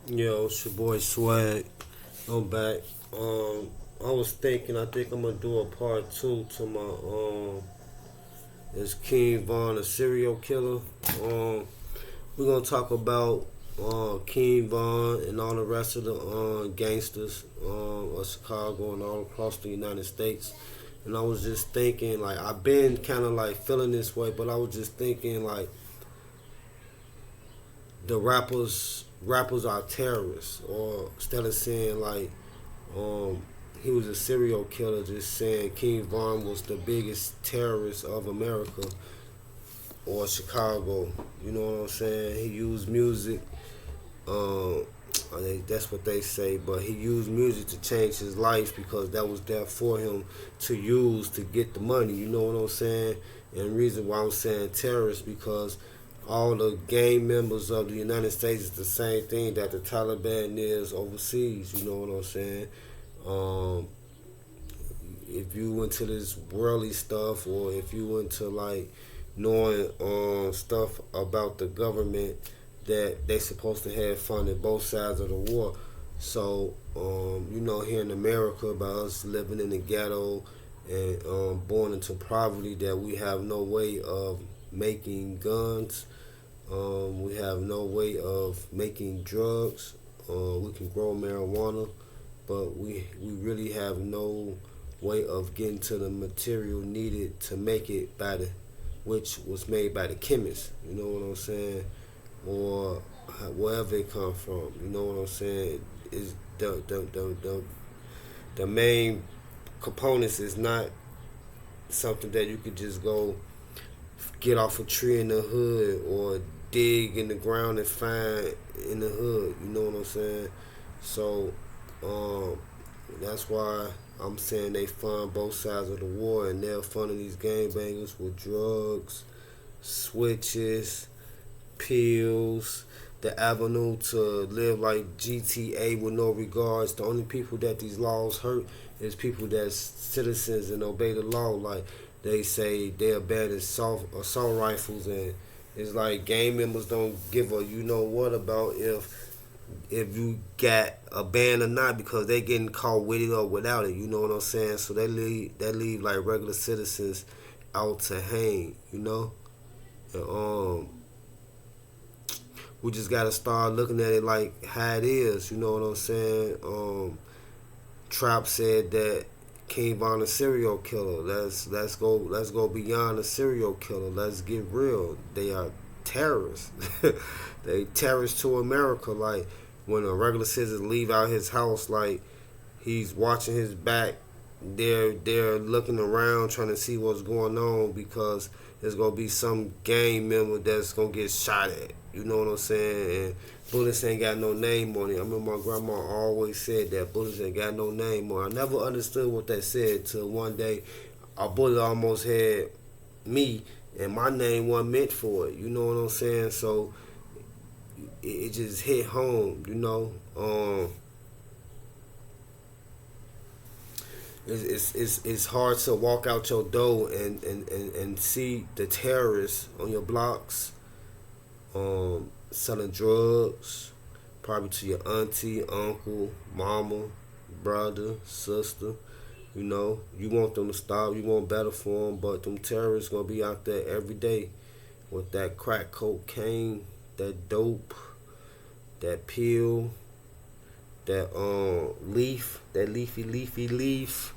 Yo, it's your boy Swag. I'm back. I was thinking, I think I'm gonna do a part two to my is King Von a serial killer? We're gonna talk about King Von and all the rest of the gangsters of Chicago and all across the United States. And I was just thinking, like, I've been kind of like feeling this way, but I was just thinking, like, the rappers are terrorists, or instead of saying like um, he was a serial killer, just saying King Von was the biggest terrorist of America or Chicago. You know what I'm saying? He used music. Um, that's what they say, but he used music to change his life because that was there for him to use to get the money. You know what I'm saying? And the reason why I'm saying terrorist because all the gang members of the United States is the same thing that the Taliban is overseas. You know what I'm saying? Um, if you into this worldly stuff, or if you into like knowing stuff about the government, that they supposed to have funded both sides of the war. So here in America, by us living in the ghetto and born into poverty, that we have no way of making guns. We have no way of making drugs. We can grow marijuana, but we really have no way of getting to the material needed to make it by the, which was made by the chemist. You know what I'm saying? Or wherever it come from. You know what I'm saying? Is the main components is not something that you could just go get off a tree in the hood or dig in the ground and find in the hood. You know what I'm saying? So um, that's why I'm saying they fund both sides of the war, and they're funding these gangbangers with drugs, switches, pills, the avenue to live like GTA with no regards. The only people that these laws hurt is people that's citizens and obey the law. Like they say they're bad at assault rifles, and it's like gang members don't give a you know what about if you got a ban or not, because they getting caught with it or without it. You know what I'm saying? So they leave like regular citizens out to hang. You know. And, we just gotta start looking at it like how it is. You know what I'm saying? Trap said that King Von a serial killer. Let's go beyond a serial killer. Let's get real. They are terrorists. They terrorists to America. Like when a regular citizen leave out his house, like he's watching his back. They're looking around trying to see what's going on because there's gonna be some gang member that's gonna get shot at. You know what I'm saying? And bullets ain't got no name on it. I remember my grandma always said that bullets ain't got no name on it. I never understood what that said till one day a bullet almost had me and my name wasn't meant for it. You know what I'm saying? So it just hit home. It's hard to walk out your door and see the terrorists on your blocks selling drugs, probably to your auntie, uncle, mama, brother, sister. You want them to stop. You want better for them, but them terrorists gonna be out there every day with that crack cocaine, that dope, that pill, that leaf, that leafy leaf.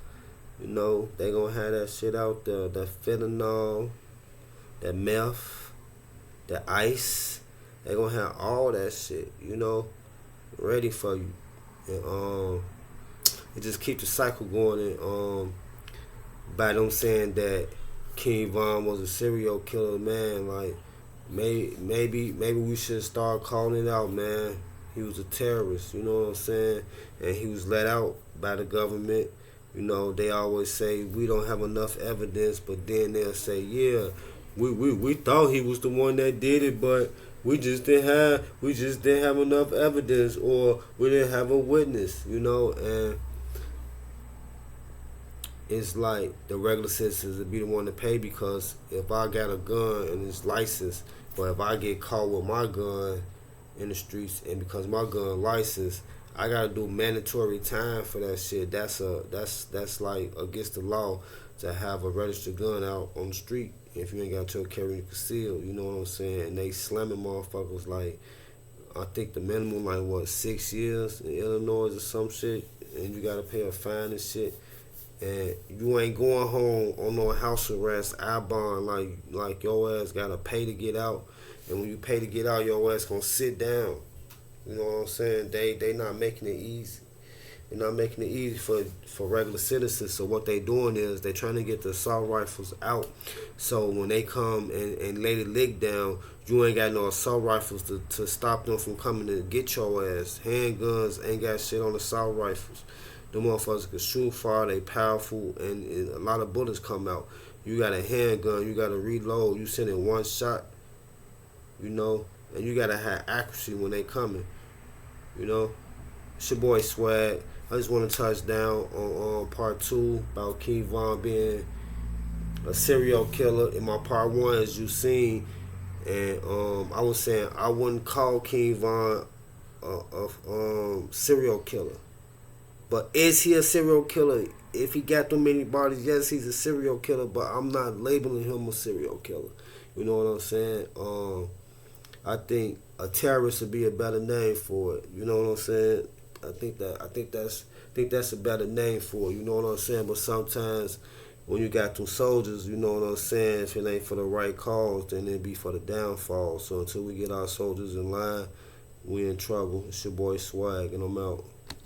They gonna have that shit out there. That fentanyl, that meth, that ice. They gonna have all that shit. Ready for you. And it just keep the cycle going. And by them saying that King Von was a serial killer, man, like maybe we should start calling it out, man. He was a terrorist, you know what I'm saying? And he was let out by the government. They always say we don't have enough evidence, but then they'll say, yeah, we thought he was the one that did it, but we just didn't have enough evidence, or we didn't have a witness, and it's like the regular citizens would be the one to pay, because if I got a gun and it's licensed, but if I get caught with my gun in the streets, and because my gun license, I gotta do mandatory time for that shit. That's like against the law to have a registered gun out on the street if you ain't got your carry concealed. You know what I'm saying? And they slamming motherfuckers like, I think the minimum like what, 6 years in Illinois or some shit, and you gotta pay a fine and shit. And you ain't going home on no house arrest, I bond, like your ass gotta pay to get out. And when you pay to get out, your ass gonna sit down. You know what I'm saying? They not making it easy. They're not making it easy for regular citizens. So what they doing is they trying to get the assault rifles out. So when they come and lay the lick down, you ain't got no assault rifles to stop them from coming to get your ass. Handguns ain't got shit on assault rifles. The motherfuckers can shoot far, they powerful, and a lot of bullets come out. You got a handgun, you got to reload, you send in one shot, you know, and you got to have accuracy when they coming, you know. It's your boy Swag. I just want to touch down on part 2 about King Von being a serial killer. In my part 1, as you seen, and I was saying I wouldn't call King Von a serial killer. But is he a serial killer? If he got too many bodies, yes, he's a serial killer. But I'm not labeling him a serial killer. You know what I'm saying? I think a terrorist would be a better name for it. You know what I'm saying? I think that's a better name for it. You know what I'm saying? But sometimes when you got two soldiers, you know what I'm saying, if it ain't for the right cause, then it be for the downfall. So until we get our soldiers in line, we in trouble. It's your boy Swag, and I'm out.